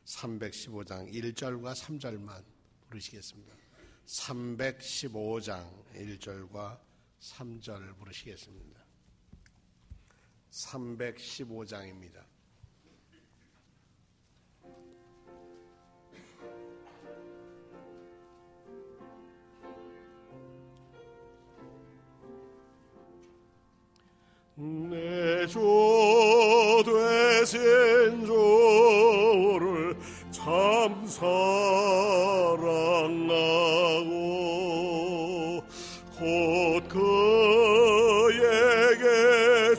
315장 1절과 3절만 부르시겠습니다. 315장 1절과 3절 부르시겠습니다. 315장입니다. 내 주 되신 주를 참 사랑하고 곧 그에게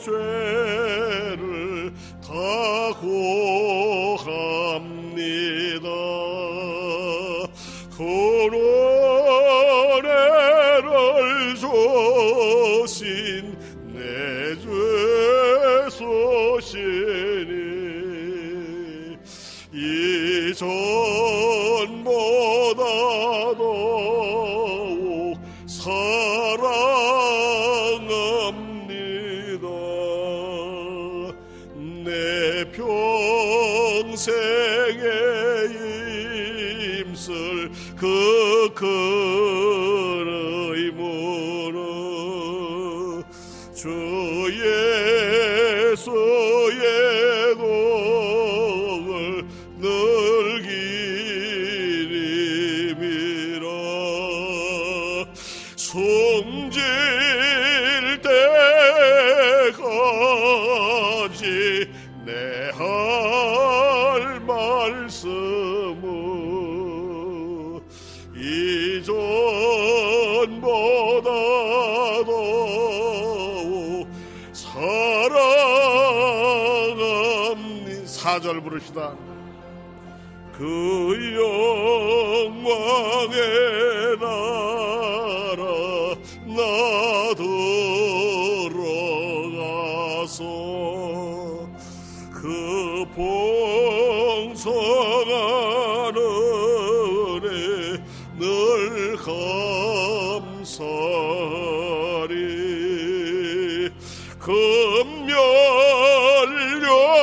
죄를 다 고합니다. 그 은혜를 주신 내 죄 소신이 이전보다 더욱 사랑합니다. 내 평생에 힘쓸 그 의무는 주 예수의 동을 늘 기림이라. 숨질 때까지 내 할 말씀은 이전보다 더욱 사랑합니다. 4절 부르시다. 그 영광의 나라 나 들어가서 그 풍성한 은혜 늘 감사리.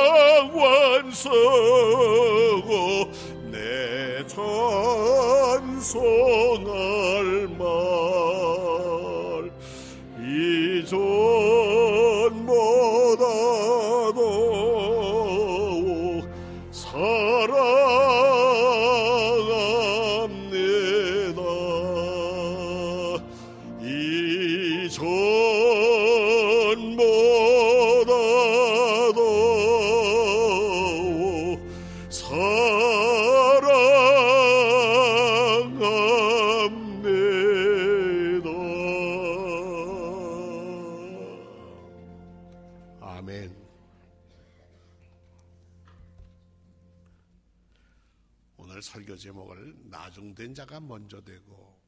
금멸령관 쓰고 내 찬송할 말 이전보다 더욱 사랑합니다. 이전보다 더욱 사랑합니다. 아멘. 오늘 설교 제목을 나중된 자가 먼저 되고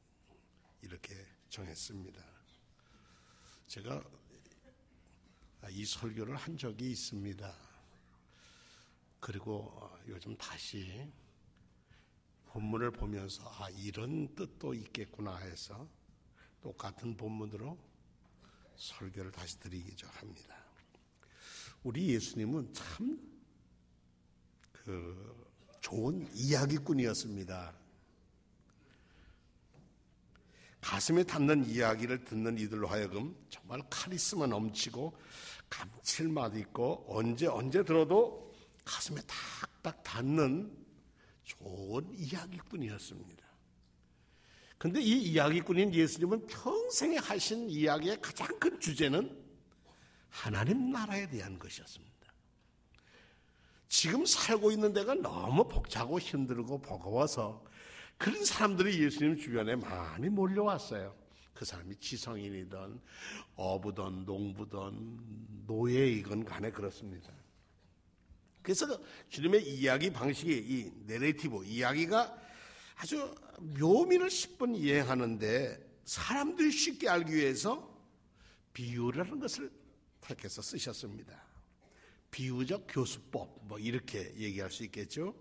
이렇게 정했습니다. 제가 이 설교를 한 적이 있습니다. 그리고 요즘 다시 본문을 보면서 이런 뜻도 있겠구나 해서 똑같은 본문으로 설교를 다시 드리기도 합니다. 우리 예수님은 참 좋은 이야기꾼이었습니다. 가슴에 닿는 이야기를 듣는 이들로 하여금 정말 카리스마 넘치고 감칠맛 있고 언제 들어도 가슴에 탁탁 닿는 좋은 이야기꾼이었습니다. 그런데 이 이야기꾼인 예수님은 평생에 하신 이야기의 가장 큰 주제는 하나님 나라에 대한 것이었습니다. 지금 살고 있는 데가 너무 벅차고 힘들고 버거워서 그런 사람들이 예수님 주변에 많이 몰려왔어요. 그 사람이 지성인이든 어부든 농부든 노예이건 간에 그렇습니다. 그래서 주님의 이야기 방식이 이 내레이티브 이야기가 아주 묘미를 10분 이해하는데 사람들이 쉽게 알기 위해서 비유라는 것을 택해서 쓰셨습니다. 비유적 교수법 이렇게 얘기할 수 있겠죠.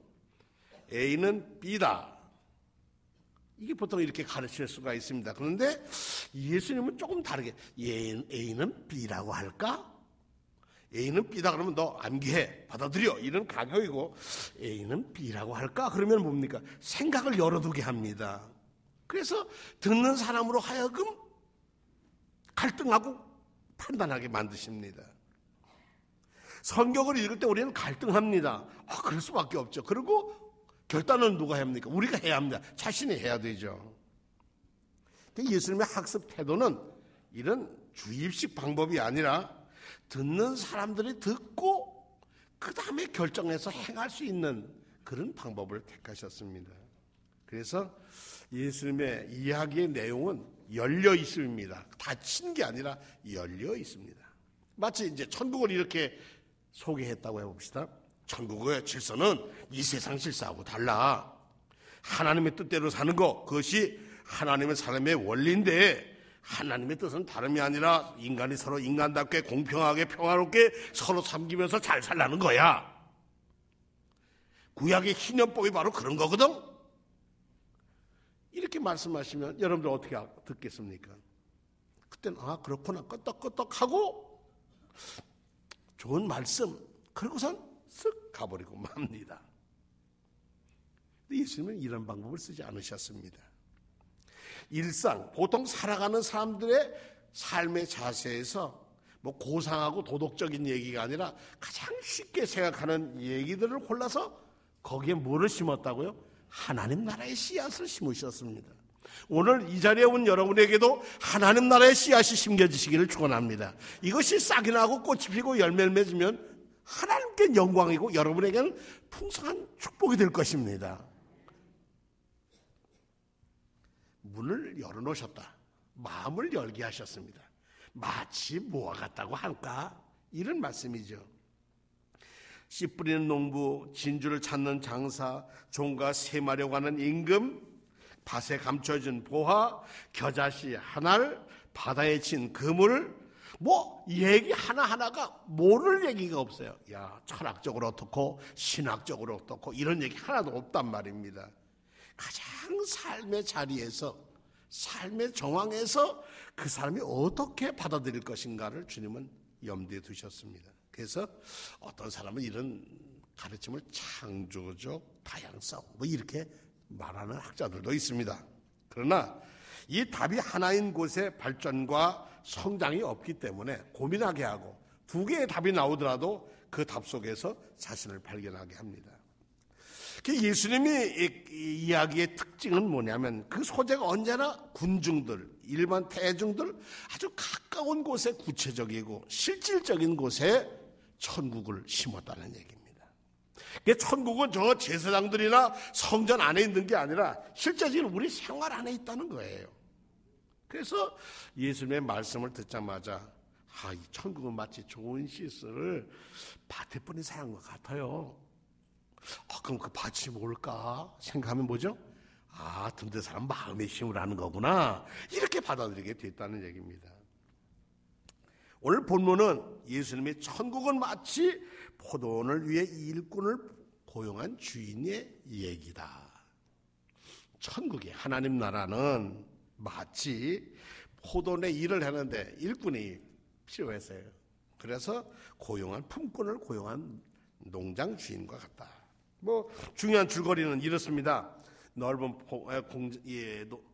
A는 B다. 이게 보통 이렇게 가르칠 수가 있습니다. 그런데 예수님은 조금 다르게 A는 B라고 할까? A는 B다 그러면 너 암기해, 받아들여, 이런 강요이고, A는 B라고 할까? 그러면 뭡니까? 생각을 열어두게 합니다. 그래서 듣는 사람으로 하여금 갈등하고 판단하게 만드십니다. 성경을 읽을 때 우리는 갈등합니다. 그럴 수밖에 없죠. 그리고 결단은 누가 합니까? 우리가 해야 합니다. 자신이 해야 되죠. 예수님의 학습 태도는 이런 주입식 방법이 아니라 듣는 사람들이 듣고 그 다음에 결정해서 행할 수 있는 그런 방법을 택하셨습니다. 그래서 예수님의 이야기의 내용은 열려 있습니다. 닫힌 게 아니라 열려 있습니다. 마치 이제 천국을 이렇게 소개했다고 해봅시다. 천국의 질서는 이 세상 질서하고 달라. 하나님의 뜻대로 사는 것, 그것이 하나님의 사람의 원리인데, 하나님의 뜻은 다름이 아니라 인간이 서로 인간답게 공평하게 평화롭게 서로 섬기면서 잘 살라는 거야. 구약의 희년법이 바로 그런 거거든. 이렇게 말씀하시면 여러분들 어떻게 듣겠습니까? 그때는 그렇구나 끄떡끄떡하고 좋은 말씀, 그러고선 쓱 가버리고 맙니다. 근데 예수님은 이런 방법을 쓰지 않으셨습니다. 일상, 보통 살아가는 사람들의 삶의 자세에서 뭐 고상하고 도덕적인 얘기가 아니라 가장 쉽게 생각하는 얘기들을 골라서 거기에 뭐를 심었다고요? 하나님 나라의 씨앗을 심으셨습니다. 오늘 이 자리에 온 여러분에게도 하나님 나라의 씨앗이 심겨지시기를 축원합니다. 이것이 싹이 나고 꽃이 피고 열매를 맺으면 하나님께 영광이고 여러분에게는 풍성한 축복이 될 것입니다. 문을 열어놓으셨다. 마음을 열게 하셨습니다. 마치 뭐와 같다고 할까? 이런 말씀이죠. 씨 뿌리는 농부, 진주를 찾는 장사, 종과 셈하려고 하는 임금, 밭에 감춰진 보화, 겨자씨 하나를 바다에 친 그물, 뭐 얘기 하나하나가 모를 얘기가 없어요. 야, 철학적으로 어떻고 신학적으로 어떻고 이런 얘기 하나도 없단 말입니다. 가장 삶의 자리에서, 삶의 정황에서 그 사람이 어떻게 받아들일 것인가를 주님은 염두에 두셨습니다. 그래서 어떤 사람은 이런 가르침을 창조적 다양성 뭐 이렇게 말하는 학자들도 있습니다. 그러나 이 답이 하나인 곳에 발전과 성장이 없기 때문에 고민하게 하고 두 개의 답이 나오더라도 그 답 속에서 자신을 발견하게 합니다. 예수님이 이 이야기의 특징은 뭐냐면 그 소재가 언제나 군중들, 일반 대중들 아주 가까운 곳에 구체적이고 실질적인 곳에 천국을 심었다는 얘기입니다. 천국은 저 제사장들이나 성전 안에 있는 게 아니라 실제적인 우리 생활 안에 있다는 거예요. 그래서 예수님의 말씀을 듣자마자 이 천국은 마치 좋은 씨앗을 밭에 뿌린 사람인 것 같아요. 그럼 그 밭이 뭘까 생각하면 뭐죠? 듣는 사람 마음에 심으라는 거구나. 이렇게 받아들이게 됐다는 얘기입니다. 오늘 본문은 예수님의 천국은 마치 포도원을 위해 일꾼을 고용한 주인의 얘기다. 천국의 하나님 나라는 마치 포도원에 일을 하는데 일꾼이 필요했어요. 그래서 포도원을 고용한 농장 주인과 같다. 중요한 줄거리는 이렇습니다. 넓은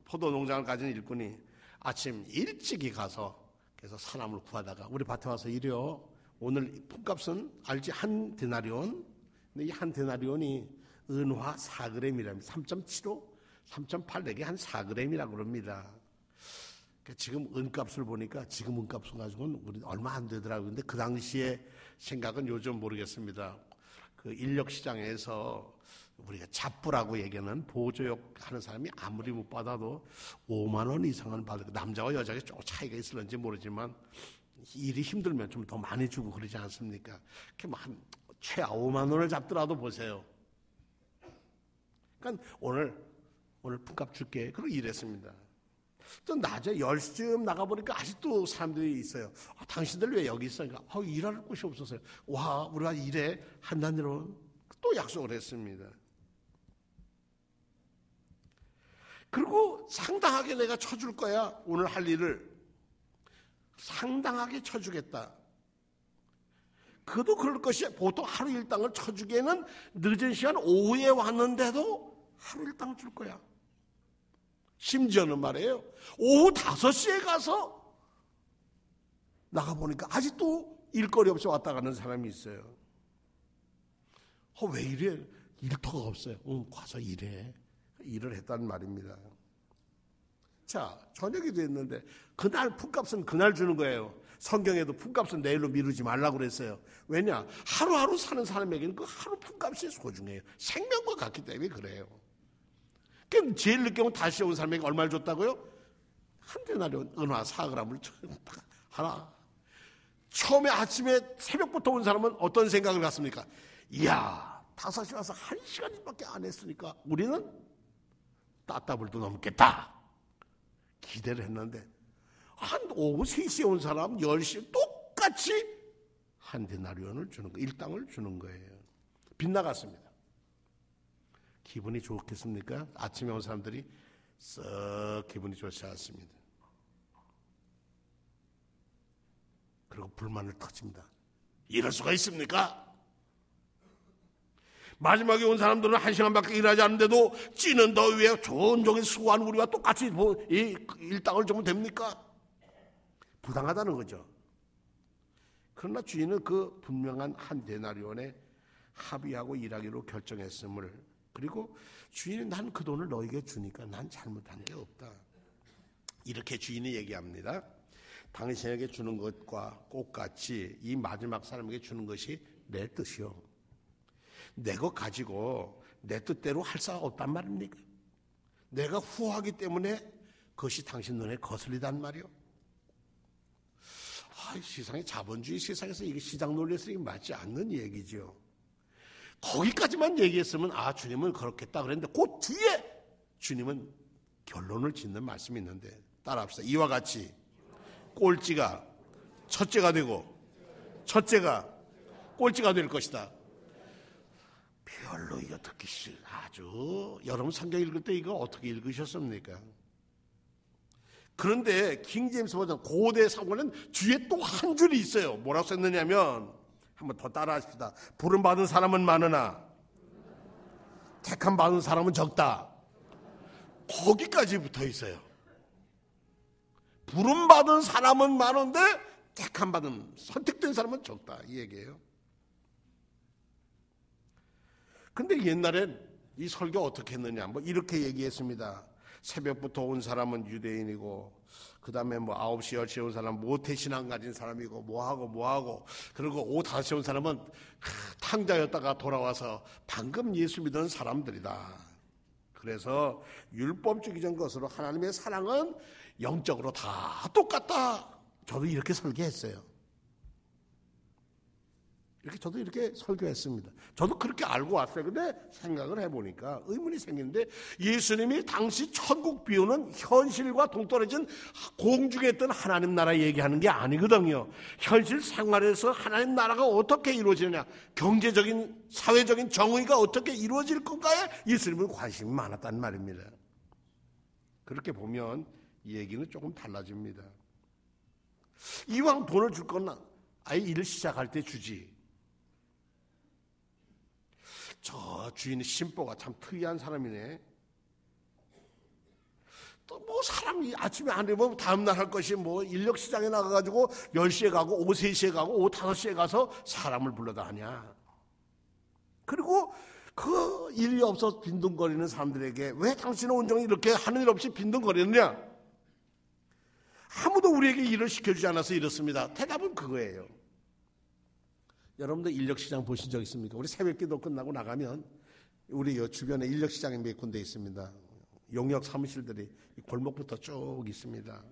포도 농장을 가진 일꾼이 아침 일찍이 가서 그래서 사람을 구하다가 우리 밭에 와서 일해요. 오늘 품값은 알지? 한 데나리온. 근데 이 한 데나리온이 은화 4g이랍니다. 3.75, 3.8 한 4g이라고 그럽니다. 지금 은값을 보니까 지금 은값을 가지고는 우리 얼마 안 되더라고요. 근데 그 당시에 생각은 요즘 모르겠습니다. 그 인력 시장에서 우리가 잡부라고 얘기하는 보조역 하는 사람이 아무리 못 받아도 5만 원 이상은 받을 거예요. 남자와 여자가 조금 차이가 있을는지 모르지만 일이 힘들면 좀 더 많이 주고 그러지 않습니까? 한 최하 5만 원을 잡더라도 보세요. 그러니까 오늘 품값 줄게. 그러고 일했습니다. 또 낮에 10시쯤 나가보니까 아직도 사람들이 있어요. 당신들 왜 여기 있어? 그러니까 일할 곳이 없어서요. 와, 우리가 일해 한다니로 또 약속을 했습니다. 그리고 상당하게 내가 쳐줄 거야. 오늘 할 일을 상당하게 쳐주겠다. 그도 그럴 것이 보통 하루 일당을 쳐주기에는 늦은 시간 오후에 왔는데도 하루 일당을 줄 거야. 심지어는 말이에요, 오후 5시에 가서 나가보니까 아직도 일거리 없이 왔다 가는 사람이 있어요. 왜 이래? 일터가 없어요. 가서 일해. 일을 했단 말입니다. 자, 저녁이 됐는데 그날 품값은 그날 주는 거예요. 성경에도 품값은 내일로 미루지 말라고 그랬어요. 왜냐? 하루하루 사는 사람에게는 그 하루 품값이 소중해요. 생명과 같기 때문에 그래요. 그럼 제일 늦게 오면 다시 온 사람에게 얼마를 줬다고요? 한 데나리온 은화 4g을 하나. 처음에 아침에 새벽부터 온 사람은 어떤 생각을 갖습니까? 이야, 5시 와서 1시간밖에 안 했으니까 우리는 따따블도 넘겠다. 기대를 했는데 한 오후 3시에 온 사람 10시에 똑같이 한 데나리온을 주는 거예요. 일당을 주는 거예요. 빗나갔습니다. 기분이 좋겠습니까? 아침에 온 사람들이 썩 기분이 좋지 않습니다. 그리고 불만을 터집니다. 이럴 수가 있습니까? 마지막에 온 사람들은 1시간밖에 일하지 않는데도 찌는 더위에 종종일 수고한 우리와 똑같이 일당을 주면 됩니까? 부당하다는 거죠. 그러나 주인은 그 분명한 한 데나리온에 합의하고 일하기로 결정했음을, 그리고 주인이 난 그 돈을 너에게 주니까 난 잘못한 게 없다. 이렇게 주인이 얘기합니다. 당신에게 주는 것과 똑같이 이 마지막 사람에게 주는 것이 내 뜻이요. 내 것 가지고 내 뜻대로 할 수 없단 말입니까? 내가 후하기 때문에 그것이 당신 눈에 거슬리단 말이요. 세상에 자본주의 세상에서 이게 시장 논리에서 이게 맞지 않는 얘기죠. 거기까지만 얘기했으면 주님은 그렇겠다 그랬는데 그 뒤에 주님은 결론을 짓는 말씀이 있는데 따라합시다. 이와 같이 꼴찌가 첫째가 되고 첫째가 꼴찌가 될 것이다. 별로 이거 듣기 싫어. 여러분 성경 읽을 때 이거 어떻게 읽으셨습니까? 그런데 킹제임스 버전 고대 성경은 뒤에 또 한 줄이 있어요. 뭐라고 썼느냐면, 한번 더 따라하십시다. 부름받은 사람은 많으나 택함 받은 사람은 적다. 거기까지 붙어 있어요. 부름받은 사람은 많은데 택함 받은, 선택된 사람은 적다, 이 얘기예요. 근데 옛날엔 이 설교 어떻게 했느냐, 이렇게 얘기했습니다. 새벽부터 온 사람은 유대인이고, 그 다음에 9시, 10시에 온 사람은 모태신앙 가진 사람이고, 뭐하고, 그리고 오후 5시에 온 사람은 탕자였다가 돌아와서 방금 예수 믿은 사람들이다. 그래서 율법주의적 것으로 하나님의 사랑은 영적으로 다 똑같다. 저도 이렇게 설교했어요. 저도 이렇게 설교했습니다. 저도 그렇게 알고 왔어요. 근데 생각을 해보니까 의문이 생기는데, 예수님이 당시 천국 비유는 현실과 동떨어진 공중에 있던 하나님 나라 얘기하는 게 아니거든요. 현실 생활에서 하나님 나라가 어떻게 이루어지느냐, 경제적인, 사회적인 정의가 어떻게 이루어질 건가에 예수님은 관심이 많았단 말입니다. 그렇게 보면 이 얘기는 조금 달라집니다. 이왕 돈을 줄 건 아예 일을 시작할 때 주지. 저 주인의 심보가 참 특이한 사람이네. 또 사람이 아침에 안 되면 다음날 할 것이 인력시장에 나가가지고 10시에 가고 오후 3시에 가고 오후 5시에 가서 사람을 불러다 하냐. 그리고 그 일이 없어서 빈둥거리는 사람들에게 왜 당신은 온종일 이렇게 하는 일 없이 빈둥거리느냐. 아무도 우리에게 일을 시켜주지 않아서 이렇습니다. 대답은 그거예요. 여러분들 인력시장 보신 적 있습니까? 우리 새벽기도 끝나고 나가면 우리 주변에 인력시장이 몇 군데 있습니다. 용역 사무실들이 골목부터 쭉 있습니다.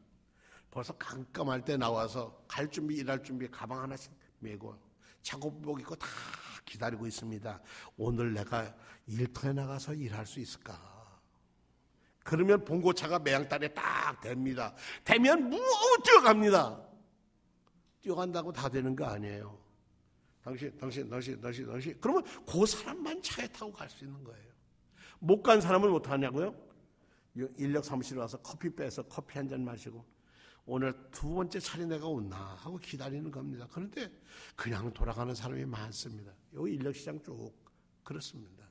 벌써 깜깜할 때 나와서 갈 준비, 일할 준비 가방 하나씩 메고 작업복 입고 다 기다리고 있습니다. 오늘 내가 일터에 나가서 일할 수 있을까? 그러면 봉고차가 매양단에 딱 됩니다. 되면 뛰어갑니다. 뛰어간다고 다 되는 거 아니에요. 당신. 그러면 그 사람만 차에 타고 갈 수 있는 거예요. 못 간 사람은 못 하냐고요? 인력 사무실에 와서 커피 빼서 커피 한 잔 마시고, 오늘 두 번째 차례 내가 온나 하고 기다리는 겁니다. 그런데 그냥 돌아가는 사람이 많습니다. 여기 인력시장 쭉 그렇습니다.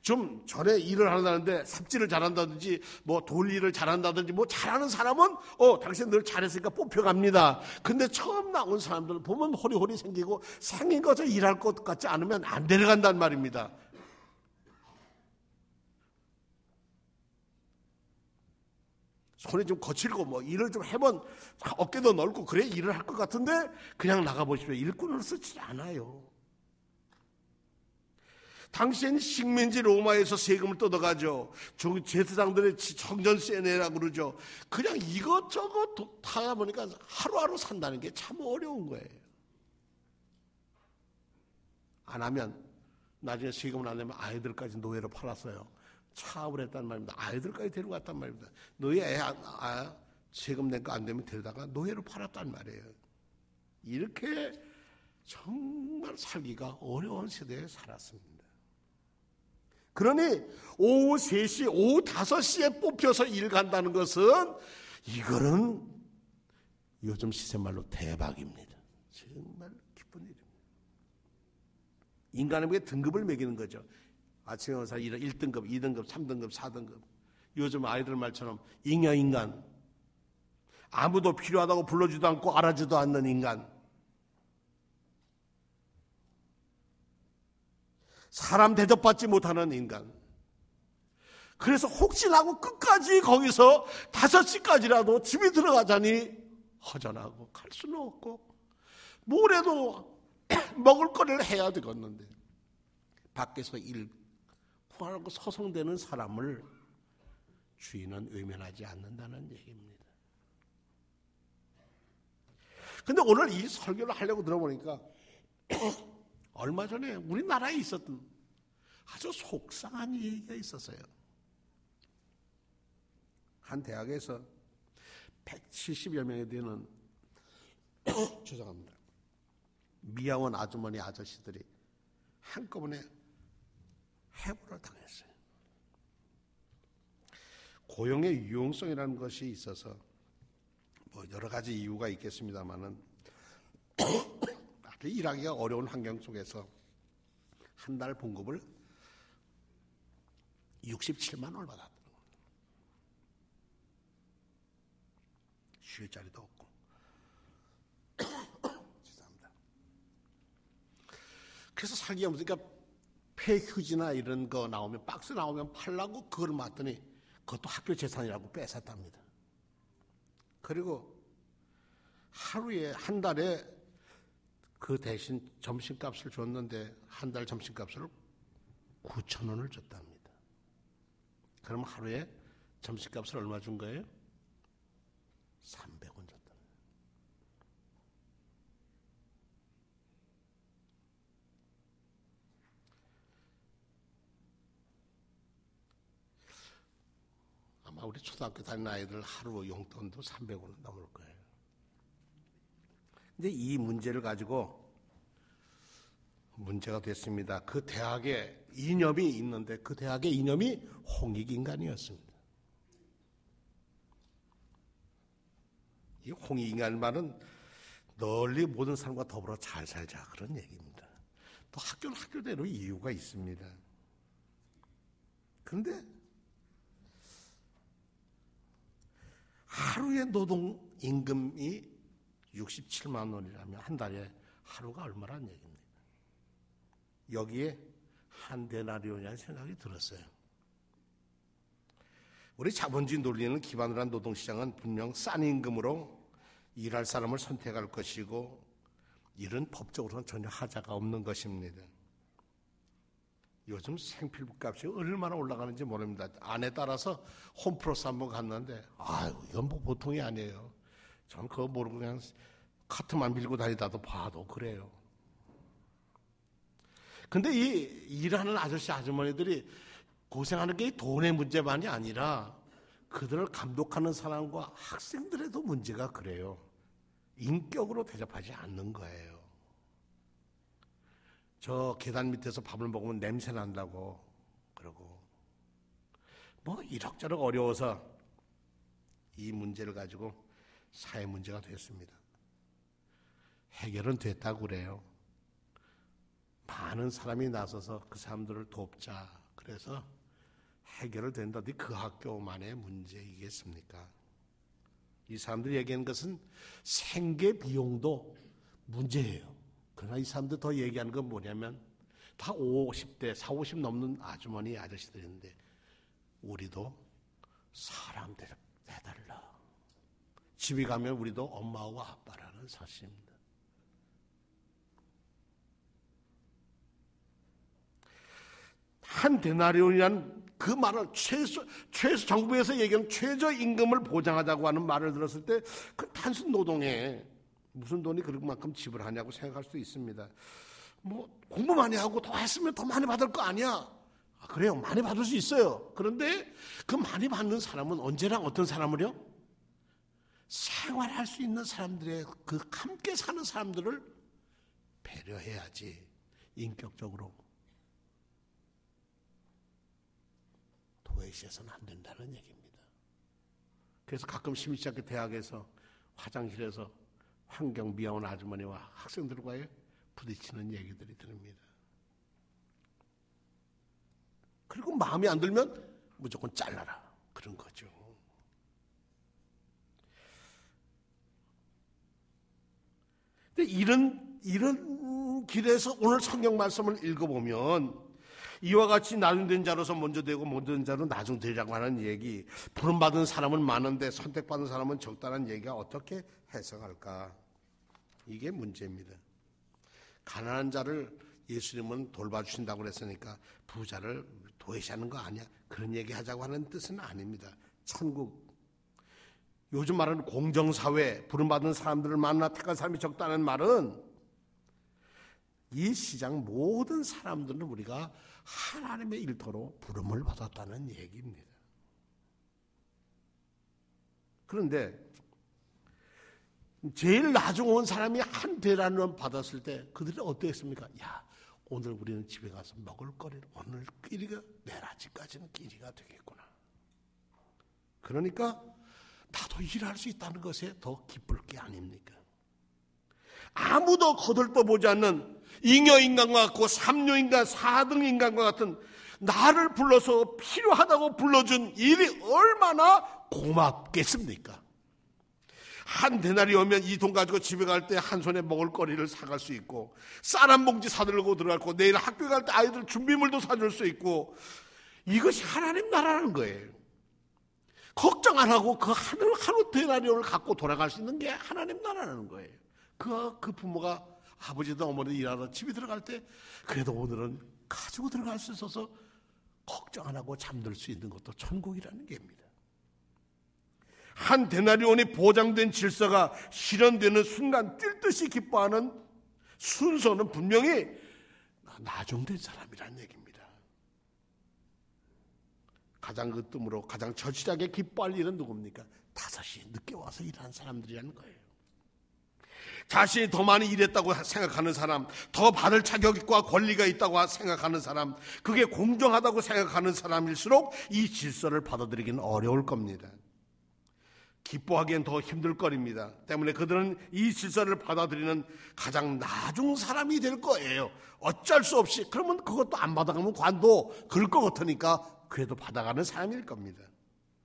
좀 전에 일을 한다는데 삽질을 잘한다든지 뭐 돌 일을 잘한다든지 뭐 잘하는 사람은 당신 늘 잘했으니까 뽑혀갑니다. 근데 처음 나온 사람들 보면 호리호리 생기고 생긴 거저 일할 것 같지 않으면 안 데려간단 말입니다. 손이 좀 거칠고 뭐 일을 좀 해본 어깨도 넓고 그래 일을 할 것 같은데 그냥 나가보십시오. 일꾼을 쓰지 않아요. 당시엔 식민지 로마에서 세금을 뜯어가죠. 제사장들의 청전세내라고 그러죠. 그냥 이것저것 타다 보니까 하루하루 산다는 게 참 어려운 거예요. 안 하면 나중에 세금을 안 내면 아이들까지 노예로 팔았어요. 차업을 했단 말입니다. 아이들까지 데리고 갔단 말입니다. 너희 애 세금 낸 거 안 되면 데려다가 노예로 팔았단 말이에요. 이렇게 정말 살기가 어려운 세대에 살았습니다. 그러니 오후 3시, 오후 5시에 뽑혀서 일 간다는 것은 이거는 요즘 시세말로 대박입니다. 정말 기쁜 일입니다. 인간에게 등급을 매기는 거죠. 아침에 오는 사람 1등급, 2등급, 3등급, 4등급. 요즘 아이들 말처럼 잉여인간. 아무도 필요하다고 불러주지도 않고 알아주지도 않는 인간. 사람 대접받지 못하는 인간. 그래서 혹시나 하고 끝까지 거기서 5시까지라도 집에 들어가자니 허전하고 갈 수는 없고 뭐래도 먹을 거리를 해야 되겠는데 밖에서 일 구하고 소송되는 사람을 주인은 외면하지 않는다는 얘기입니다. 근데 오늘 이 설교를 하려고 들어보니까 얼마 전에 우리나라에 있었던 아주 속상한 얘기가 있었어요. 한 대학에서 170여 명이 되는 죄송합니다. 미아원 아주머니 아저씨들이 한꺼번에 해고를 당했어요. 고용의 유용성이라는 것이 있어서 뭐 여러 가지 이유가 있겠습니다만은 아주 일하기가 어려운 환경 속에서 한 달 봉급을 67만 원을 받았더라고요. 쉴 자리도 없고. 죄송합니다. 그래서 살기가 무슨 그러니까 폐휴지나 이런 거 나오면 박스 나오면 팔라고 그걸 맞더니 그것도 학교 재산이라고 뺏었답니다. 그리고 하루에 한 달에 그 대신 점심값을 줬는데 한 달 점심값을 9,000원을 줬답니다. 그럼 하루에 점심값을 얼마 준 거예요? 300원 줬답니다. 아마 우리 초등학교 다니는 아이들 하루 용돈도 300원은 넘을 거예요. 근데 이 문제를 가지고 문제가 됐습니다. 그 대학에 이념이 있는데 그 대학의 이념이 홍익인간이었습니다. 이 홍익인간 말은 널리 모든 사람과 더불어 잘 살자 그런 얘기입니다. 또 학교는 학교대로 이유가 있습니다. 그런데 하루의 노동 임금이 67만 원이라면 한 달에 하루가 얼마란 얘기입니다. 여기에 한 데나리온이라는 생각이 들었어요. 우리 자본주의 논리는 기반으로 한 노동시장은 분명 싼 임금으로 일할 사람을 선택할 것이고 일은 법적으로는 전혀 하자가 없는 것입니다. 요즘 생필품 값이 얼마나 올라가는지 모릅니다. 안에 따라서 홈플러스 한번 갔는데 이건 뭐 보통이 아니에요. 전 그거 모르고 그냥 카트만 밀고 다니다도 봐도 그래요. 근데 이 일하는 아저씨 아주머니들이 고생하는 게 돈의 문제만이 아니라 그들을 감독하는 사람과 학생들에도 문제가 그래요. 인격으로 대접하지 않는 거예요. 저 계단 밑에서 밥을 먹으면 냄새 난다고 그러고 뭐 이럭저럭 어려워서 이 문제를 가지고 사회 문제가 됐습니다. 해결은 됐다고 그래요. 많은 사람이 나서서 그 사람들을 돕자. 그래서 해결을 된다더니 그 학교만의 문제이겠습니까? 이 사람들이 얘기하는 것은 생계 비용도 문제예요. 그러나 이 사람들 더 얘기하는 건 뭐냐면 다 50대, 40, 50 넘는 아주머니, 아저씨들인데 우리도 사람 대달라. 집에 가면 우리도 엄마하고 아빠라는 사실입니다. 한 데나리온이란 그 말을 최소 정부에서 얘기하는 최저임금을 보장하자고 하는 말을 들었을 때 그 단순 노동에 무슨 돈이 그만큼 지불하냐고 생각할 수도 있습니다. 뭐 공부 많이 하고 더 했으면 더 많이 받을 거 아니야? 그래요, 많이 받을 수 있어요. 그런데 그 많이 받는 사람은 언제나 어떤 사람을요? 생활할 수 있는 사람들의 그 함께 사는 사람들을 배려해야지 인격적으로 도외시해서는 안 된다는 얘기입니다. 그래서 가끔 심리학교 대학에서 화장실에서 환경 미화원 아주머니와 학생들과의 부딪히는 얘기들이 들립니다. 그리고 마음에 안 들면 무조건 잘라라 그런 거죠. 근데 이런 길에서 오늘 성경 말씀을 읽어보면 이와 같이 나중된 자로서 먼저 되고 먼저 된 자로 나중 되리라고 하는 얘기, 부름받은 사람은 많은데 선택받은 사람은 적다는 얘기가 어떻게 해석할까? 이게 문제입니다. 가난한 자를 예수님은 돌봐주신다고 그랬으니까 부자를 도외시하는 거 아니야? 그런 얘기 하자고 하는 뜻은 아닙니다. 천국, 요즘 말하는 공정사회, 부름받은 사람들을 만나 택한 사람이 적다는 말은 이 시장 모든 사람들은 우리가 하나님의 일터로 부름을 받았다는 얘기입니다. 그런데 제일 나중 온 사람이 한 대라는 받았을 때 그들이 어땠습니까? 야, 오늘 우리는 집에 가서 먹을 거리를 오늘 끼리가 내일 아침까지는 끼리가 되겠구나. 그러니까 나도 일할 수 있다는 것에 더 기쁠 게 아닙니까? 아무도 거들떠보지 않는 잉여인간과 같고 삼류인간, 사등인간과 같은 나를 불러서 필요하다고 불러준 일이 얼마나 고맙겠습니까? 한 대나리 오면 이 돈 가지고 집에 갈 때 한 손에 먹을 거리를 사갈 수 있고 쌀 한 봉지 사들고 들어가고 내일 학교 갈 때 아이들 준비물도 사줄 수 있고 이것이 하나님 나라는 거예요. 걱정 안 하고 그 하루 대나리온을 갖고 돌아갈 수 있는 게 하나님 나라는 거예요. 그 부모가 아버지도 어머니도 일하러 집에 들어갈 때 그래도 오늘은 가지고 들어갈 수 있어서 걱정 안 하고 잠들 수 있는 것도 천국이라는 게입니다. 한 데나리온이 보장된 질서가 실현되는 순간 뛸 듯이 기뻐하는 순서는 분명히 나중된 사람이라는 얘기입니다. 가장 그 뜸으로 가장 절실하게 기뻐할 일은 누굽니까? 5시 늦게 와서 일하는 사람들이라는 거예요. 자신이 더 많이 일했다고 생각하는 사람, 더 받을 자격과 권리가 있다고 생각하는 사람, 그게 공정하다고 생각하는 사람일수록 이 질서를 받아들이기는 어려울 겁니다. 기뻐하기엔 더 힘들 거리입니다. 때문에 그들은 이 질서를 받아들이는 가장 나중 사람이 될 거예요. 어쩔 수 없이. 그러면 그것도 안 받아가면 관도 그럴 것 같으니까 그래도 받아가는 사람일 겁니다.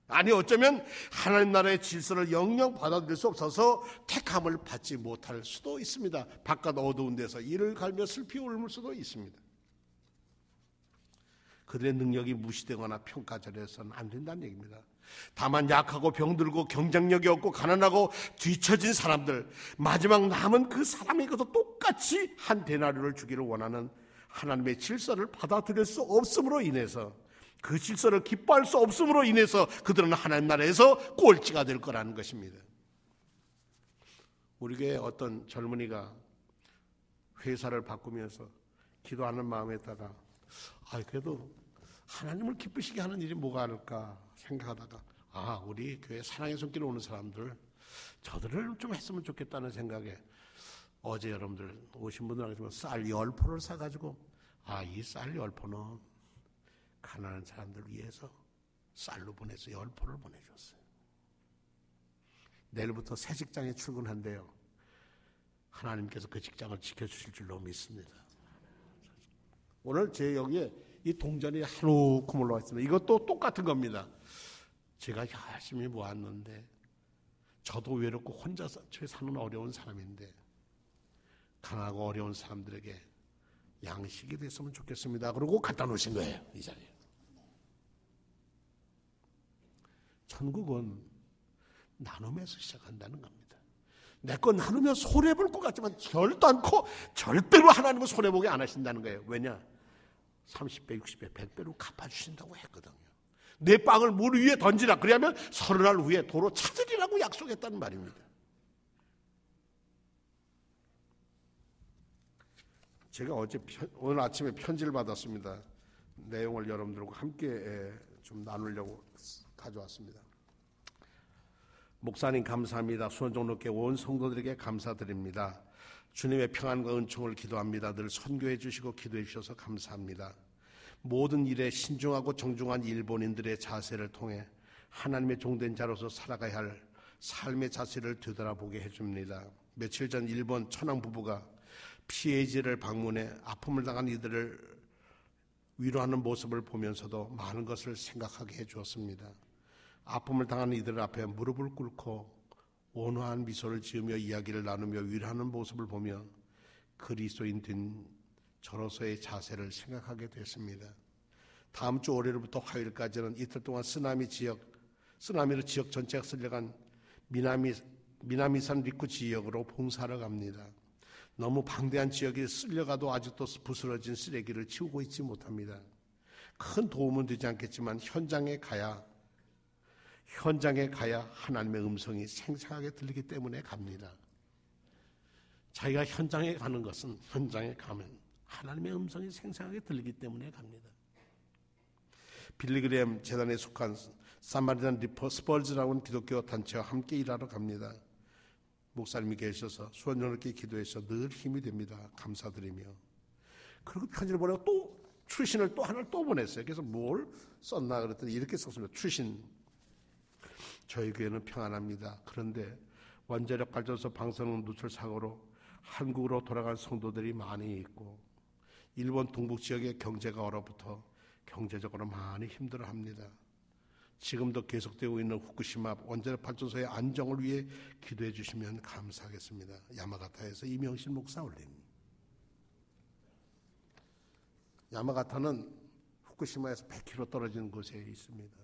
아니 어쩌면 하나님 나라의 질서를 영영 받아들일 수 없어서 택함을 받지 못할 수도 있습니다. 바깥 어두운 데서 이를 갈며 슬피 울물 수도 있습니다. 그들의 능력이 무시되거나 평가절해서는 안 된다는 얘기입니다. 다만 약하고 병들고 경쟁력이 없고 가난하고 뒤처진 사람들, 마지막 남은 그 사람에게도 똑같이 한 데나리온을 주기를 원하는 하나님의 질서를 받아들일 수 없음으로 인해서, 그 질서를 기뻐할 수 없음으로 인해서 그들은 하나님 나라에서 꼴찌가 될 거라는 것입니다. 우리 교회 어떤 젊은이가 회사를 바꾸면서 기도하는 마음에다가 그래도 하나님을 기쁘시게 하는 일이 뭐가 할까 생각하다가 우리 교회 사랑의 손길에 오는 사람들 저들을 좀 했으면 좋겠다는 생각에 어제 여러분들 오신 분들한테 쌀 10포를 사가지고 이 쌀 10포는 가난한 사람들 위해서 쌀로 보내서 10포를 보내줬어요. 내일부터 새 직장에 출근한대요. 하나님께서 그 직장을 지켜주실 줄로 믿습니다. 오늘 제 여기에 이 동전이 한우큼 올라와 있습니다. 이것도 똑같은 겁니다. 제가 열심히 모았는데 저도 외롭고 혼자 사는 어려운 사람인데 가난하고 어려운 사람들에게 양식이 됐으면 좋겠습니다. 그러고 갖다 놓으신 거예요. 이 자리에. 천국은 나눔에서 시작한다는 겁니다. 내 거 나누면 손해볼 것 같지만 절대로 하나님은 손해보게 안 하신다는 거예요. 왜냐? 30배, 60배, 100배로 갚아주신다고 했거든요. 내 빵을 물 위에 던지라. 그러면 30날 후에 도로 찾으리라고 약속했다는 말입니다. 제가 오늘 아침에 편지를 받았습니다. 내용을 여러분들과 함께 좀 나누려고 가져왔습니다. 목사님 감사합니다. 수원종로교회 온 성도들에게 감사드립니다. 주님의 평안과 은총을 기도합니다. 늘 선교해 주시고 기도해 주셔서 감사합니다. 모든 일에 신중하고 정중한 일본인들의 자세를 통해 하나님의 종된 자로서 살아가야 할 삶의 자세를 되돌아보게 해줍니다. 며칠 전 일본 천황 부부가 피해지를 방문해 아픔을 당한 이들을 위로하는 모습을 보면서도 많은 것을 생각하게 해주었습니다. 아픔을 당한 이들 앞에 무릎을 꿇고 온화한 미소를 지으며 이야기를 나누며 위로하는 모습을 보며 그리스도인 된 저로서의 자세를 생각하게 됐습니다. 다음 주 월요일부터 화요일까지는 이틀 동안 쓰나미로 지역 전체가 쓸려간 미나미산 리쿠 지역으로 봉사하러 갑니다. 너무 방대한 지역이 쓸려가도 아직도 부스러진 쓰레기를 치우고 있지 못합니다. 큰 도움은 되지 않겠지만 현장에 가야 하나님의 음성이 생생하게 들리기 때문에 갑니다. 자기가 현장에 가는 것은 현장에 가면 하나님의 음성이 생생하게 들리기 때문에 갑니다. 빌리그램 재단에 속한 사마리탄 리퍼 스펄즈라고 하는 기독교 단체와 함께 일하러 갑니다. 목사님이 계셔서 수원전학교에 기도해서 늘 힘이 됩니다. 감사드리며. 그리고 편지를 보내고 또 출신을 또 하나를 또 보냈어요. 그래서 뭘 썼나 그랬더니 이렇게 썼습니다. 출신. 저희 교회는 평안합니다. 그런데 원자력 발전소 방사능 누출 사고로 한국으로 돌아간 성도들이 많이 있고 일본 동북 지역의 경제가 얼어붙어 경제적으로 많이 힘들어합니다. 지금도 계속되고 있는 후쿠시마 원자력 발전소의 안정을 위해 기도해 주시면 감사하겠습니다. 야마가타에서 이명신 목사 올림. 야마가타는 후쿠시마에서 100km 떨어진 곳에 있습니다.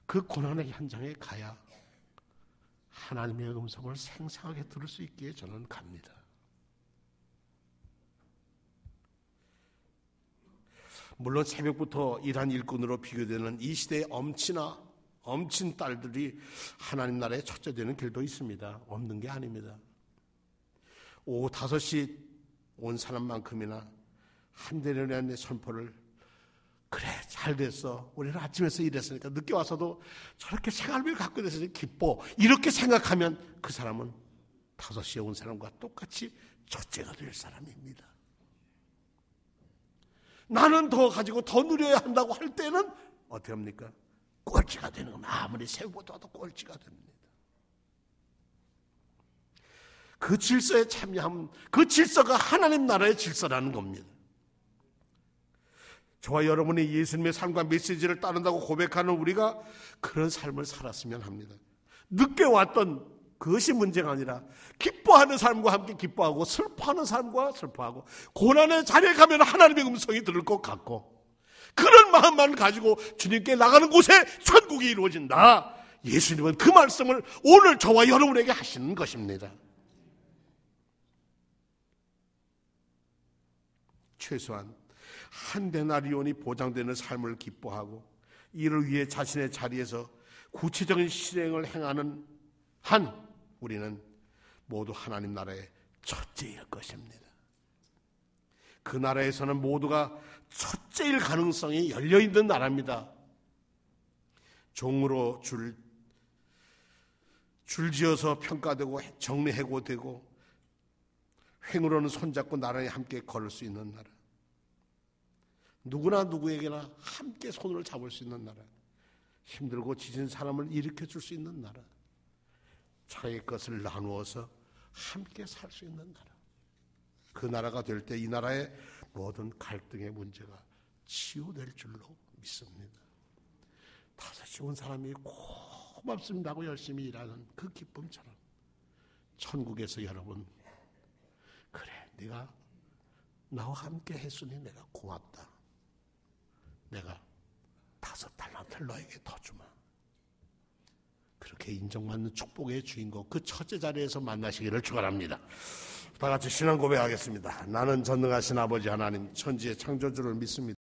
그 고난의 현장에 가야 하나님의 음성을 생생하게 들을 수 있기에 저는 갑니다. 물론 새벽부터 일한 일꾼으로 비교되는 이 시대의 엄친 딸들이 하나님 나라의 첫째 되는 길도 있습니다. 없는 게 아닙니다. 오후 5시 온 사람만큼이나 한대련의 선포를 그래 잘 됐어. 우리는 아침에서 일했으니까 늦게 와서도 저렇게 생활비를 갖고 있어서 기뻐. 이렇게 생각하면 그 사람은 5시에 온 사람과 똑같이 첫째가 될 사람입니다. 나는 더 가지고 더 누려야 한다고 할 때는 어떻게 합니까? 꼴찌가 되는 겁니다. 아무리 새우보다도 꼴찌가 됩니다. 그 질서에 참여하면 그 질서가 하나님 나라의 질서라는 겁니다. 저와 여러분이 예수님의 삶과 메시지를 따른다고 고백하는 우리가 그런 삶을 살았으면 합니다. 늦게 왔던 그것이 문제가 아니라 기뻐하는 삶과 함께 기뻐하고 슬퍼하는 삶과 슬퍼하고 고난의 자리에 가면 하나님의 음성이 들을 것 같고 그런 마음만 가지고 주님께 나가는 곳에 천국이 이루어진다. 예수님은 그 말씀을 오늘 저와 여러분에게 하시는 것입니다. 최소한 한 데나리온이 보장되는 삶을 기뻐하고 이를 위해 자신의 자리에서 구체적인 실행을 행하는 한 우리는 모두 하나님 나라의 첫째일 것입니다. 그 나라에서는 모두가 첫째일 가능성이 열려있는 나라입니다. 종으로 줄지어서 평가되고 정리해고되고 횡으로는 손잡고 나란히 함께 걸을 수 있는 나라. 누구나 누구에게나 함께 손을 잡을 수 있는 나라, 힘들고 지친 사람을 일으켜 줄 수 있는 나라, 자기 것을 나누어서 함께 살 수 있는 나라, 그 나라가 될 때 이 나라의 모든 갈등의 문제가 치유될 줄로 믿습니다. 다섯이 온 사람이 고맙습니다 하고 열심히 일하는 그 기쁨처럼 천국에서 여러분, 그래 네가 나와 함께 했으니 내가 고맙다, 내가 5달란트를 너에게 더 주마, 그렇게 인정받는 축복의 주인공, 그 첫째 자리에서 만나시기를 축원합니다. 다 같이 신앙 고백하겠습니다. 나는 전능하신 아버지 하나님, 천지의 창조주를 믿습니다.